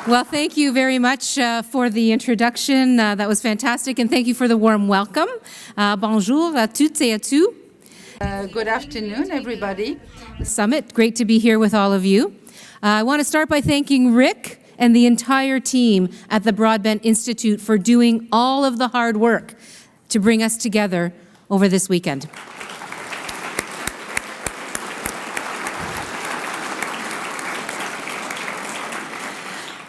Well, thank you very much for the introduction. That was fantastic, and thank you for the warm welcome. Bonjour à toutes et à tous. Good afternoon, everybody. Summit, great to be here with all of you. I want to start by thanking Rick and the entire team at the Broadbent Institute for doing all of the hard work to bring us together over this weekend.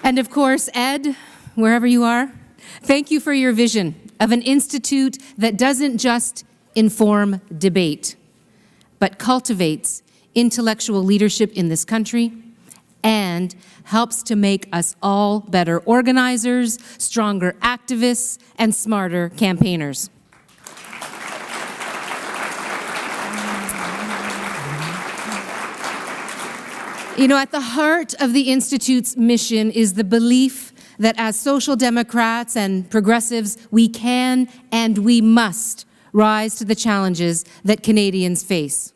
And of course, Ed, wherever you are, thank you for your vision of an institute that doesn't just inform debate, but cultivates intellectual leadership in this country and helps to make us all better organizers, stronger activists, and smarter campaigners. You know, at the heart of the Institute's mission is the belief that as social democrats and progressives, we can and we must rise to the challenges that Canadians face.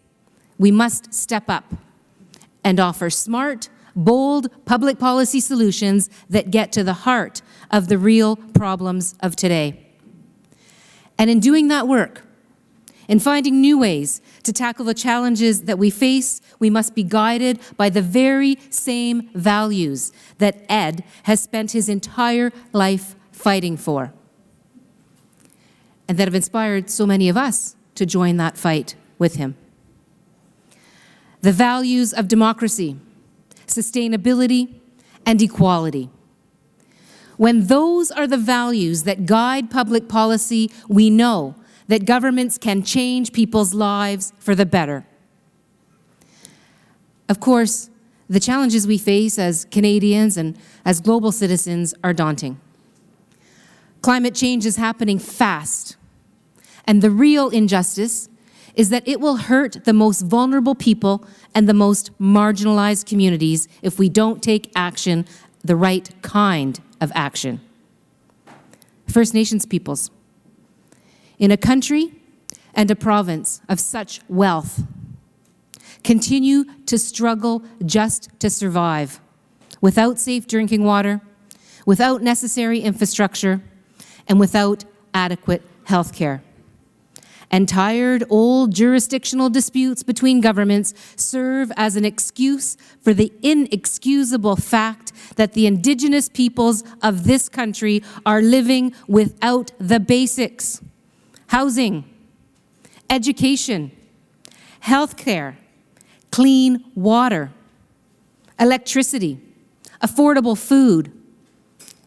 We must step up and offer smart, bold public policy solutions that get to the heart of the real problems of today. And in doing that work, in finding new ways to tackle the challenges that we face, we must be guided by the very same values that Ed has spent his entire life fighting for, and that have inspired so many of us to join that fight with him. The values of democracy, sustainability, and equality. When those are the values that guide public policy, we know that governments can change people's lives for the better. Of course, the challenges we face as Canadians and as global citizens are daunting. Climate change is happening fast, and the real injustice is that it will hurt the most vulnerable people and the most marginalized communities if we don't take action, the right kind of action. First Nations peoples. In a country and a province of such wealth, continue to struggle just to survive, without safe drinking water, without necessary infrastructure, and without adequate health care. And tired, old jurisdictional disputes between governments serve as an excuse for the inexcusable fact that the Indigenous peoples of this country are living without the basics. Housing, education, healthcare, clean water, electricity, affordable food,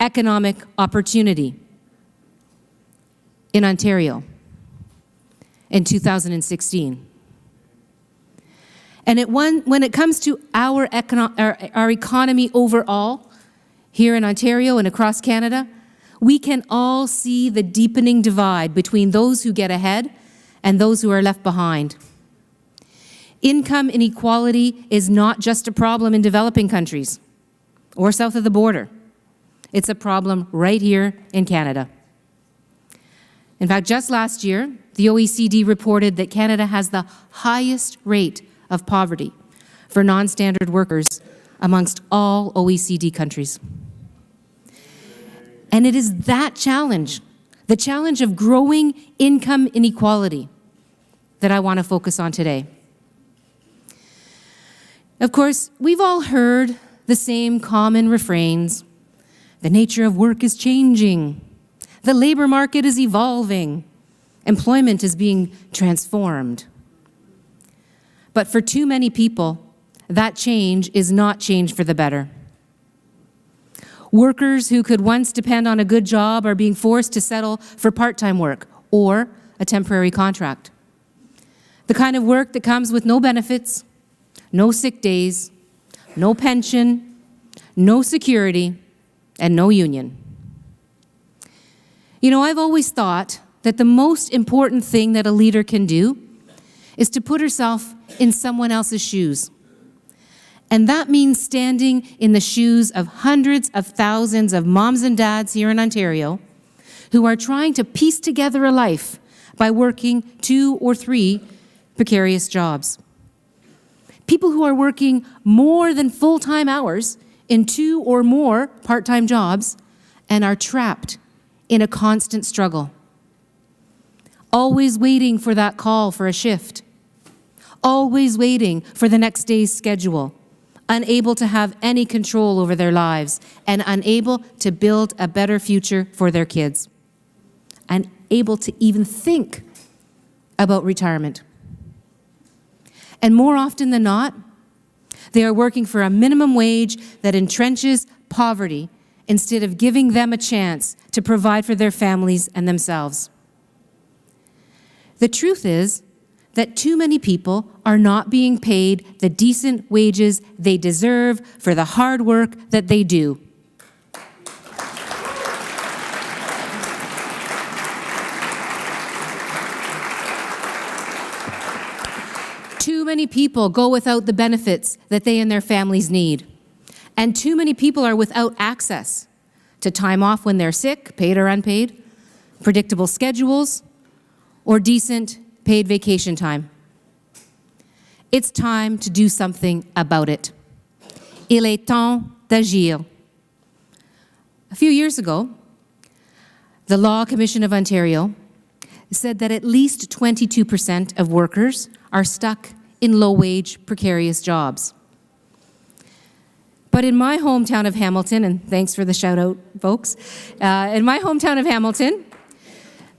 economic opportunity. In Ontario in 2016. And when it comes to our economy overall, here in Ontario and across Canada, we can all see the deepening divide between those who get ahead and those who are left behind. Income inequality is not just a problem in developing countries or south of the border. It's a problem right here in Canada. In fact, just last year, the OECD reported that Canada has the highest rate of poverty for non-standard workers amongst all OECD countries. And it is that challenge, the challenge of growing income inequality, that I want to focus on today. Of course, we've all heard the same common refrains. The nature of work is changing. The labor market is evolving. Employment is being transformed. But for too many people, that change is not change for the better. Workers who could once depend on a good job are being forced to settle for part-time work or a temporary contract. The kind of work that comes with no benefits, no sick days, no pension, no security, and no union. You know, I've always thought that the most important thing that a leader can do is to put herself in someone else's shoes. And that means standing in the shoes of hundreds of thousands of moms and dads here in Ontario who are trying to piece together a life by working 2 or 3 precarious jobs. People who are working more than full-time hours in 2 or more part-time jobs and are trapped in a constant struggle. Always waiting for that call for a shift. Always waiting for the next day's schedule. Unable to have any control over their lives and unable to build a better future for their kids. Unable to even think about retirement. And more often than not, they are working for a minimum wage that entrenches poverty instead of giving them a chance to provide for their families and themselves. The truth is that too many people are not being paid the decent wages they deserve for the hard work that they do. Too many people go without the benefits that they and their families need. And too many people are without access to time off when they're sick, paid or unpaid, predictable schedules, or decent paid vacation time. It's time to do something about it. Il est temps d'agir. A few years ago, the Law Commission of Ontario said that at least 22% of workers are stuck in low-wage, precarious jobs. But in my hometown of Hamilton, and thanks for the shout-out, folks, in my hometown of Hamilton,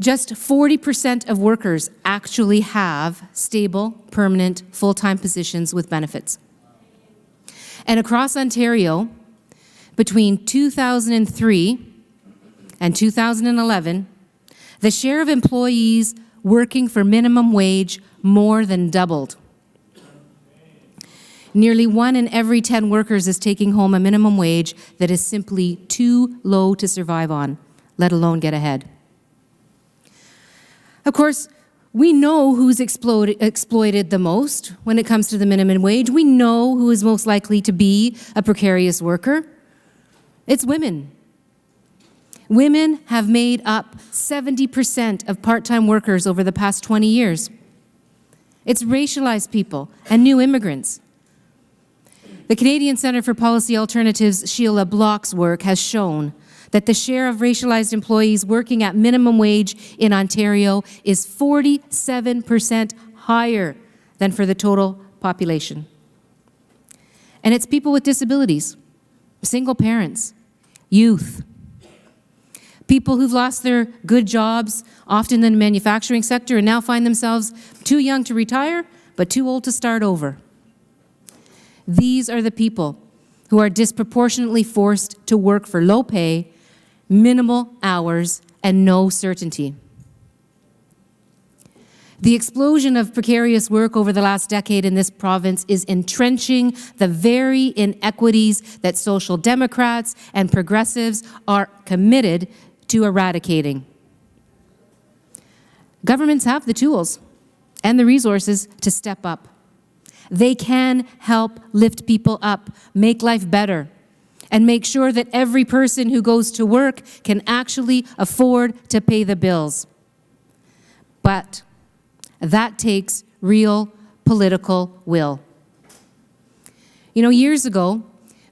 just 40% of workers actually have stable, permanent, full-time positions with benefits. And across Ontario, between 2003 and 2011, the share of employees working for minimum wage more than doubled. Nearly 1 in every 10 workers is taking home a minimum wage that is simply too low to survive on, let alone get ahead. Of course, we know who's exploited the most when it comes to the minimum wage. We know who is most likely to be a precarious worker. It's women. Women have made up 70% of part-time workers over the past 20 years. It's racialized people and new immigrants. The Canadian Centre for Policy Alternatives' Sheila Block's work has shown that the share of racialized employees working at minimum wage in Ontario is 47% higher than for the total population. And it's people with disabilities, single parents, youth, people who've lost their good jobs, often in the manufacturing sector, and now find themselves too young to retire, but too old to start over. These are the people who are disproportionately forced to work for low pay, minimal hours, and no certainty. The explosion of precarious work over the last decade in this province is entrenching the very inequities that social democrats and progressives are committed to eradicating. Governments have the tools and the resources to step up. They can help lift people up, make life better, and make sure that every person who goes to work can actually afford to pay the bills. But that takes real political will. You know, years ago,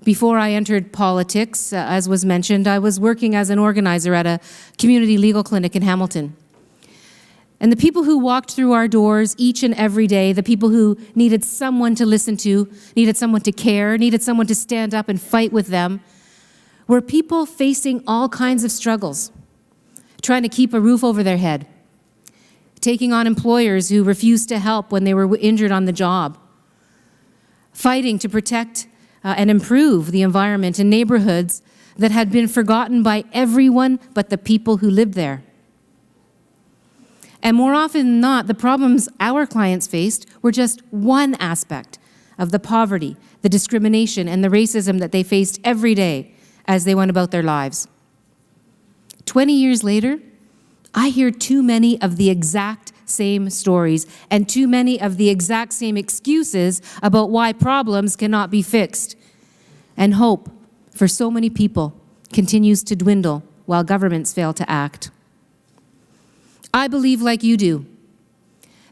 before I entered politics, as was mentioned, I was working as an organizer at a community legal clinic in Hamilton. And the people who walked through our doors each and every day, the people who needed someone to listen to, needed someone to care, needed someone to stand up and fight with them, were people facing all kinds of struggles, trying to keep a roof over their head, taking on employers who refused to help when they were injured on the job, fighting to protect and improve the environment in neighborhoods that had been forgotten by everyone but the people who lived there. And more often than not, the problems our clients faced were just one aspect of the poverty, the discrimination, and the racism that they faced every day as they went about their lives. 20 years later, I hear too many of the exact same stories and too many of the exact same excuses about why problems cannot be fixed. And hope for so many people continues to dwindle while governments fail to act. I believe, like you do,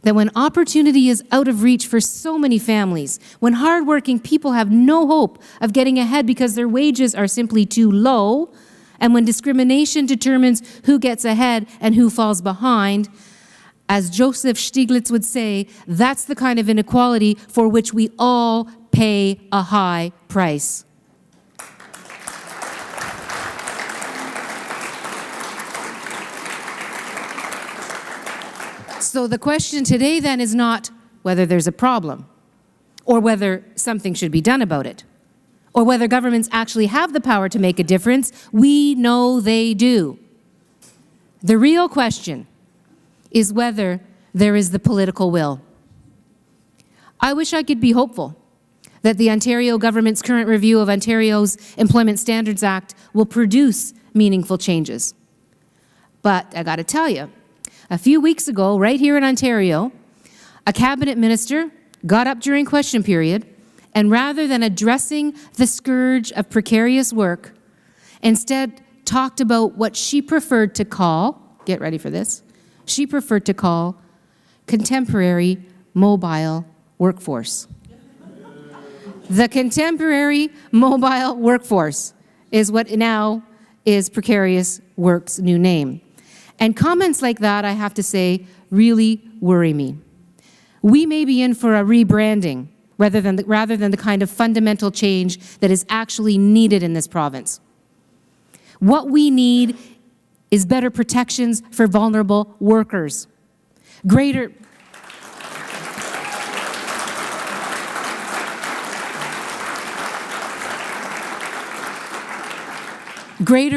that when opportunity is out of reach for so many families, when hardworking people have no hope of getting ahead because their wages are simply too low, and when discrimination determines who gets ahead and who falls behind, as Joseph Stiglitz would say, that's the kind of inequality for which we all pay a high price. So the question today then is not whether there's a problem, or whether something should be done about it, or whether governments actually have the power to make a difference. We know they do. The real question is whether there is the political will. I wish I could be hopeful that the Ontario government's current review of Ontario's Employment Standards Act will produce meaningful changes. But I got to tell you, a few weeks ago, right here in Ontario, a cabinet minister got up during question period, and rather than addressing the scourge of precarious work, instead talked about what she preferred to call, get ready for this, she preferred to call contemporary mobile workforce. The contemporary mobile workforce is what now is precarious work's new name. And comments like that, I have to say, really worry me. We may be in for a rebranding rather than the kind of fundamental change that is actually needed in this province. What we need is better protections for vulnerable workers, greater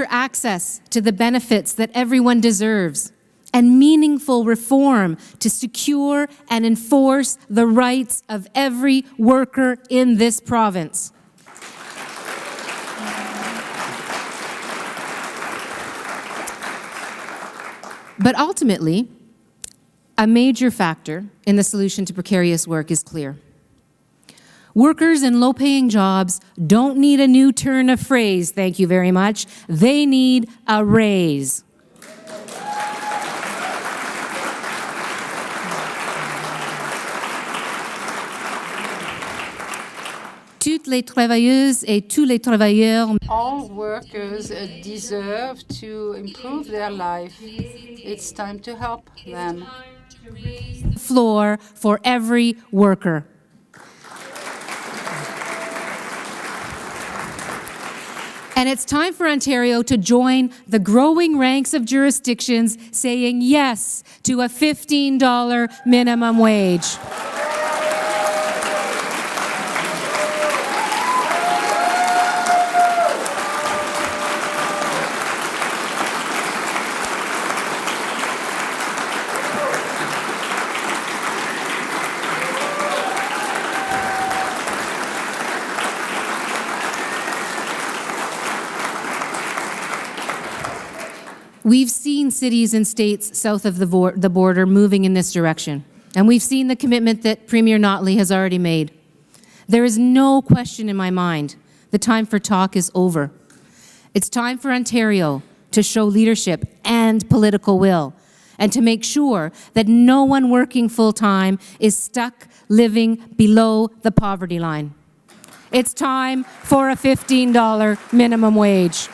access to the benefits that everyone deserves, and meaningful reform to secure and enforce the rights of every worker in this province. But ultimately, a major factor in the solution to precarious work is clear. Workers in low-paying jobs don't need a new turn of phrase, thank you very much. They need a raise. Toutes les travailleuses et tous les travailleurs. All workers deserve to improve their life. It's time to help them. Floor for every worker. And it's time for Ontario to join the growing ranks of jurisdictions saying yes to a $15 minimum wage. We've seen cities and states south of the border moving in this direction, and we've seen the commitment that Premier Notley has already made. There is no question in my mind the time for talk is over. It's time for Ontario to show leadership and political will, and to make sure that no one working full-time is stuck living below the poverty line. It's time for a $15 minimum wage.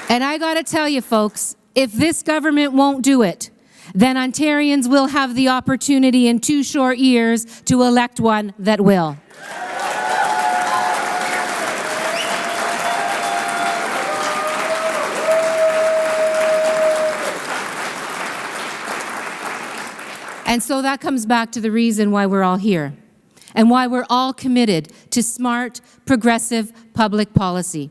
And I got to tell you, folks, if this government won't do it, then Ontarians will have the opportunity in 2 short years to elect one that will. And so that comes back to the reason why we're all here, and why we're all committed to smart, progressive public policy.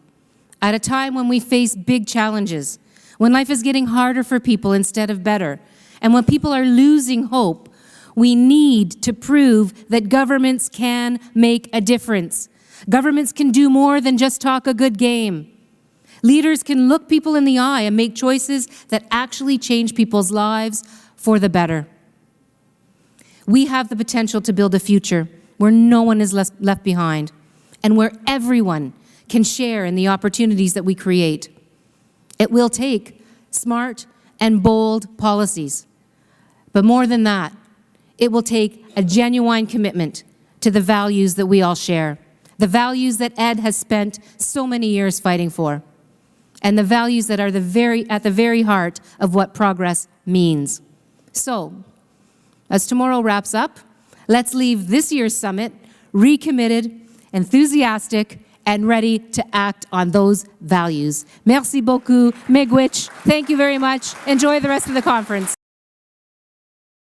At a time when we face big challenges, when life is getting harder for people instead of better, and when people are losing hope, we need to prove that governments can make a difference. Governments can do more than just talk a good game. Leaders can look people in the eye and make choices that actually change people's lives for the better. We have the potential to build a future where no one is left behind, and where everyone can share in the opportunities that we create. It will take smart, and bold policies. But more than that, it will take a genuine commitment to the values that we all share, the values that Ed has spent so many years fighting for, and the values that are at the very heart of what progress means. So, as tomorrow wraps up, let's leave this year's summit recommitted, enthusiastic, and ready to act on those values. Merci beaucoup. Miigwech. Thank you very much. Enjoy the rest of the conference.